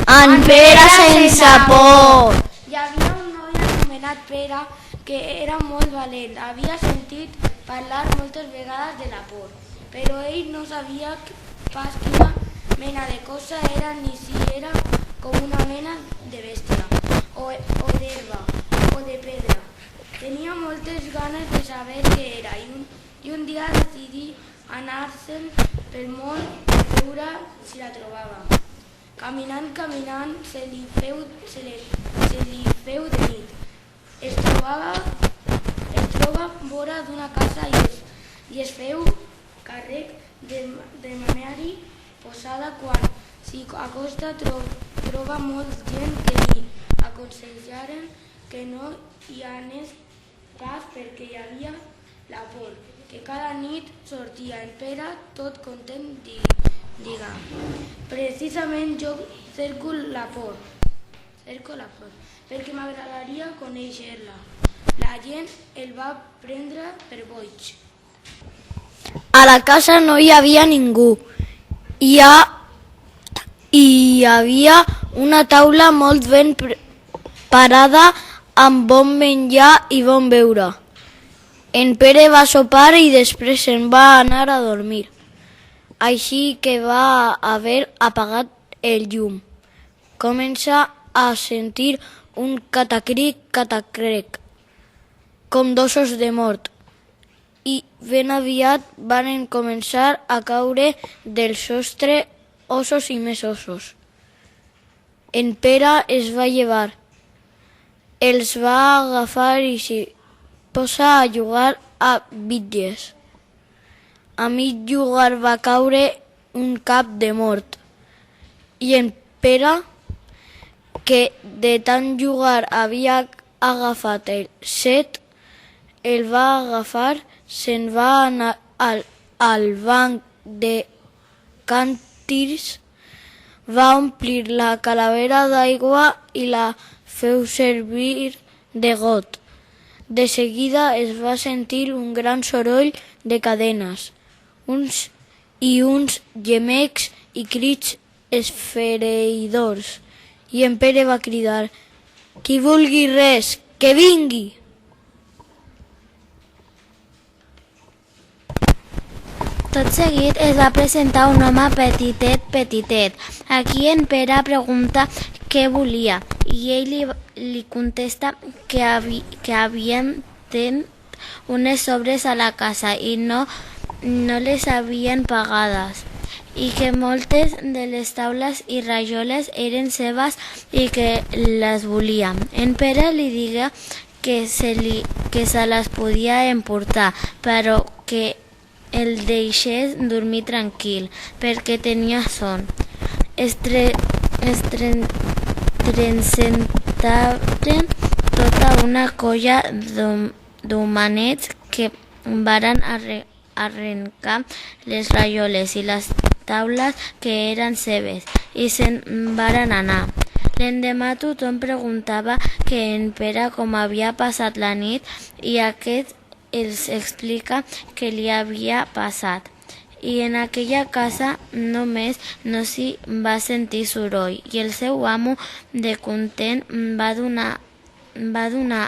En Pere sense por. Hi havia un noi anomenat Pere que era molt valent. Havia sentit parlar moltes vegades de la por, però ell no sabia pas quina mena de cosa era ni si era com una mena de bèstia o d'herba o de pedra. Tenia moltes ganes de saber què era i un dia decidí anar-se'n pel món per veure si la trobava. Caminant, se li feu de nit. Es troba vora d'una casa i es feu càrrec de demanar-hi posada. Quan s'hi acosta troba molta gent que li aconsellaren que no hi anés pas perquè hi havia la por, que cada nit sortia. En Pere, tot content, diga: precisament jo cerco la por, perquè m'agradaria conèixer-la. La gent el va prendre per boig. A la casa no hi havia ningú. Hi havia una taula molt ben preparada amb bon menjar i bon beure. En Pere va sopar i després se'n va anar a dormir. Així que va haver apagat el llum. Comença a sentir un catacrec, com d'ossos de mort, i ben aviat van començar a caure del sostre ossos i més ossos. En Pere es va llevar, els va agafar i s'hi posa a jugar a bitlles. A mig jugar va caure un cap de mort i en Pere, que de tant jugar havia agafat el set, el va agafar, se'n va anar al banc de càntirs, va omplir la calavera d'aigua i la feu servir de got. De seguida es va sentir un gran soroll de cadenes, uns gemecs i crits esfereïdors, i en Pere va cridar: qui vulgui res, que vingui! Tot seguit es va presentar un home petitet, a qui en Pere pregunta què volia, i ell li contesta que havien tret unes sobres a la casa i no les havien pagades, i que moltes de les taules i rajoles eren seves i que les volia. En Pere li digué que se les podia emportar, però que el deixés dormir tranquil, perquè tenia son. Es presentaren tota una colla d'homenets que varen arrencar les rajoles i les taules que eren seves i se'n varen anar. L'endemà tothom preguntava que en Pere com havia passat la nit i aquest els explica què li havia passat. I en aquella casa només no s'hi va sentir soroll i el seu amo, de content, va donar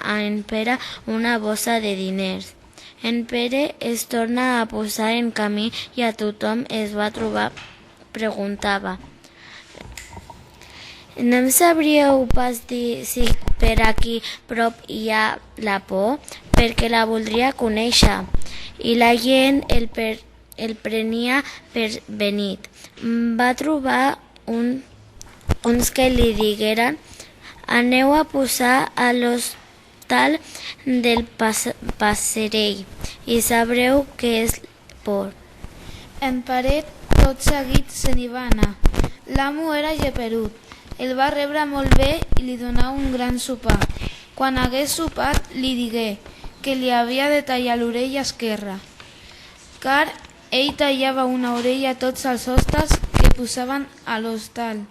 a en Pere una bossa de diners. En Pere es torna a posar en camí i a tothom es va trobar preguntava: no em sabríeu pas dir si per aquí prop hi ha la por, perquè la voldria conèixer? I la gent el prenia per venit. Va trobar uns que li digueren: aneu a posar a l'hostal del Passerell i sabreu què és por. En Pere tot seguit se n'hi va anar. L'amo era geperut. El va rebre molt bé i li donà un gran sopar. Quan hagués sopat li digué que li havia de tallar l'orella esquerra, car ell tallava una orella a tots els hostes que posaven a l'hostal,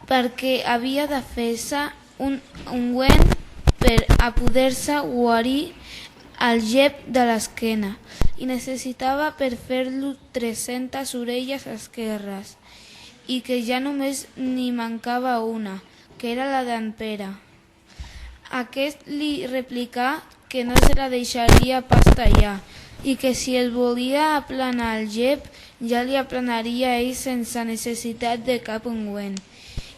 perquè havia de fer-se un ungüent per a poder-se guarir el gep de l'esquena i necessitava per fer-lo 300 orelles esquerres i que ja només n'hi mancava una, que era la d'en Pere. Aquest li replicà que no se la deixaria pas tallar i que si el volia aplanar el gep ja li aplanaria ell sense necessitat de cap ungüent,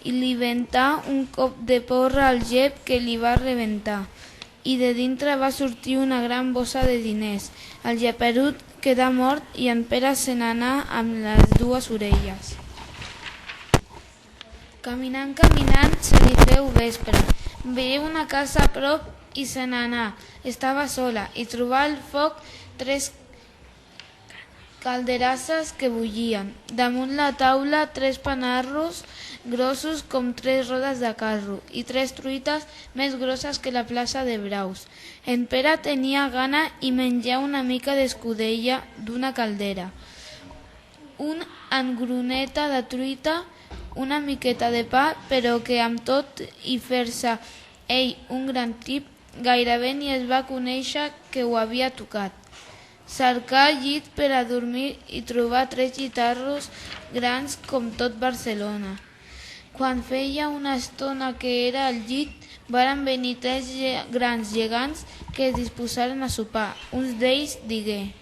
i li ventà un cop de porra al gep que li va rebentar, i de dintre va sortir una gran bossa de diners. El geperut quedà mort i en Pere se n'anà amb les dues orelles. Caminant, se li feu vespre. Veié una casa a prop i se n'anà. Estava sola i trobà al foc 3 calderasses que bullien. Damunt la taula 3 panarros grossos com 3 rodes de carro i 3 truites més grosses que la plaça de braus. En Pere tenia gana i menjà una mica d'escudella d'una caldera, un engroneta de truita, una miqueta de pa, però que amb tot i fer-se ell un gran tip, gairebé ni es va conèixer que ho havia tocat. Cercà llit per a dormir i trobà 3 guitarros grans com tot Barcelona. Quan feia una estona que era al llit, varen venir 3 grans gegants que es disposaren a sopar. Un d'ells digué: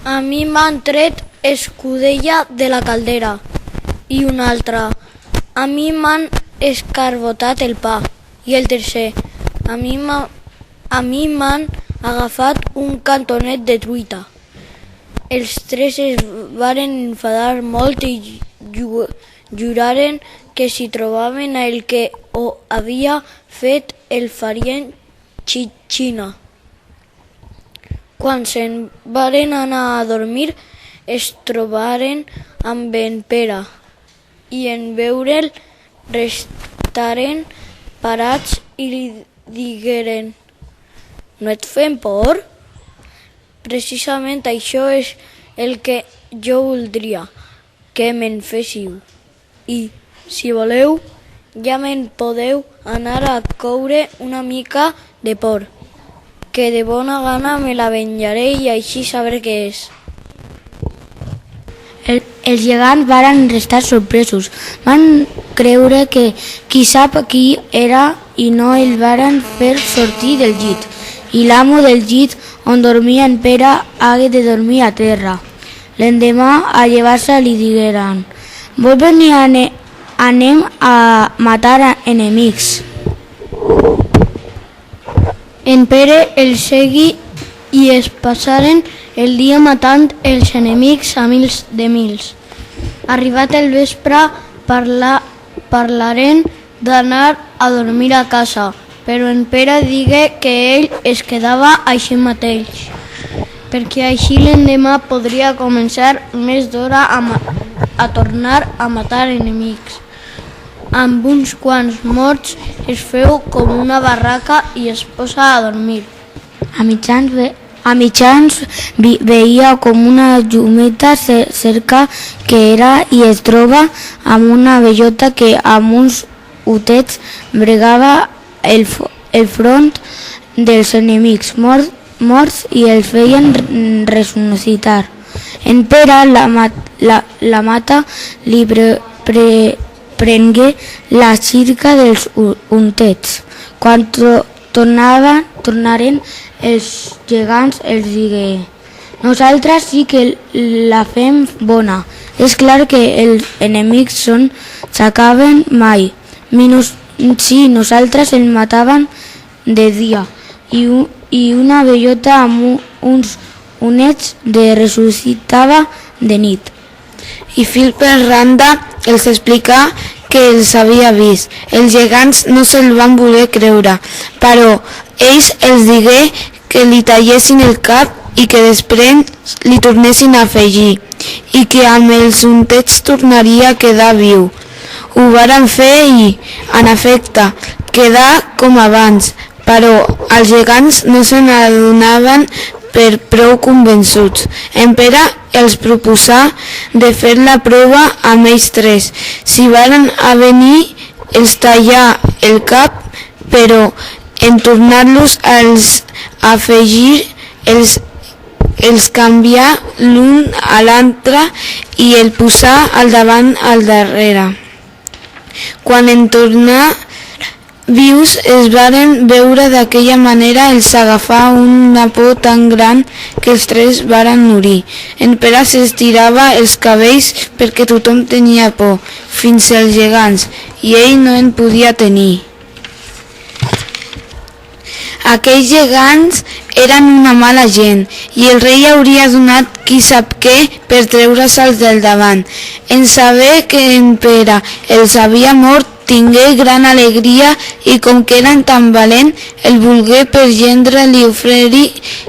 A mi m'han tret escudella de la caldera. I un altre: a mi m'han escarbotat el pa. I el tercer: a mi m'han agafat un cantonet de truita. Els 3 es varen enfadar molt i juraren que si trobaven el que ho havia fet el farien xitxina. Quan se'n varen anar a dormir es trobaren amb en Pere i en veure'l restaren parats i li digueren: no et fem por? Precisament això és el que jo voldria, que me'n féssiu. I, si voleu, ja me'n podeu anar a coure una mica de por, que de bona gana me la venjaré i així saber què és. Els gegants varen restar sorpresos. Van creure que qui sap qui era i no el varen fer sortir del llit. I l'amo del llit on dormia en Pere hagué de dormir a terra. L'endemà, a llevar-se, li digueren: vol venir anem a matar enemics. En Pere el segui i es passaren el dia matant els enemics a mils de mils. Arribat el vespre, parlaren d'anar a dormir a casa, però en Pere digué que ell es quedava així mateix, perquè així l'endemà podria començar més d'hora a tornar a matar enemics. Amb uns quants morts es feu com una barraca i es posa a dormir. A mitjans veia com una llumeta cerca que era i es troba amb una bellota que amb uns utets bregava el front dels enemics morts i els feien ressuscitar. En Pere la mata li prengué la xirca dels untets. Quan tornaren els gegants els digué: nosaltres sí que la fem bona. És clar que els enemics s'acaben mai. Si nosaltres el matàvem de dia i una bellota amb uns unets de ressuscitava de nit. I fil per randa els explicà que els havia vist. Els gegants no se'l van voler creure, però ells els digué que li tallessin el cap i que després li tornessin a afegir i que amb els untets tornaria a quedar viu. Ho varen fer i, en efecte, quedà com abans, però els gegants no se n'adonaven per prou convençuts. En Pere els proposà de fer la prova amb ells 3. Si varen a venir, els tallà el cap, però en tornar-los a afegir els els canvià l'un a l'altre i el posà al davant al darrere. Quan en tornar vius es varen veure d'aquella manera, els agafà una por tan gran que els tres varen morir. En Pere s'estirava els cabells perquè tothom tenia por, fins als gegants, i ell no en podia tenir. Aquells gegants eren una mala gent i el rei hauria donat qui sap què per treure-se'ls del davant. En saber que en Pere els havia mort, tingué gran alegria i com que eren tan valent, el volgué per gendre li oferí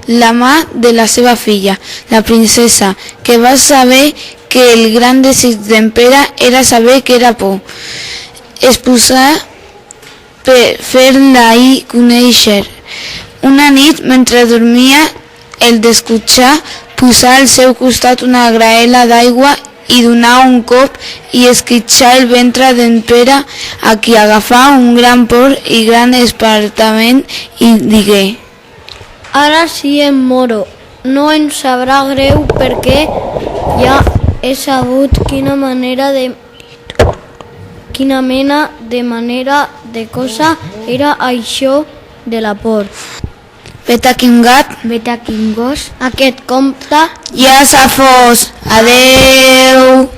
la mà de la seva filla, la princesa, que va saber que el gran desig d'en Pere era saber que era por. Es posà per fer-la-hi conèixer. Una nit, mentre dormia, el descotxà posà al seu costat una graella d'aigua i donar un cop i esquitxar el ventre d'en Pere, a qui agafà un gran por i gran espantament i digué: Ara sí em moro, no em sabrà greu perquè ja he sabut quina mena de cosa era això de la por. Vet aquí un gat, Vet aquí un gos. Aquest conte ja s'ha fos. Adeu!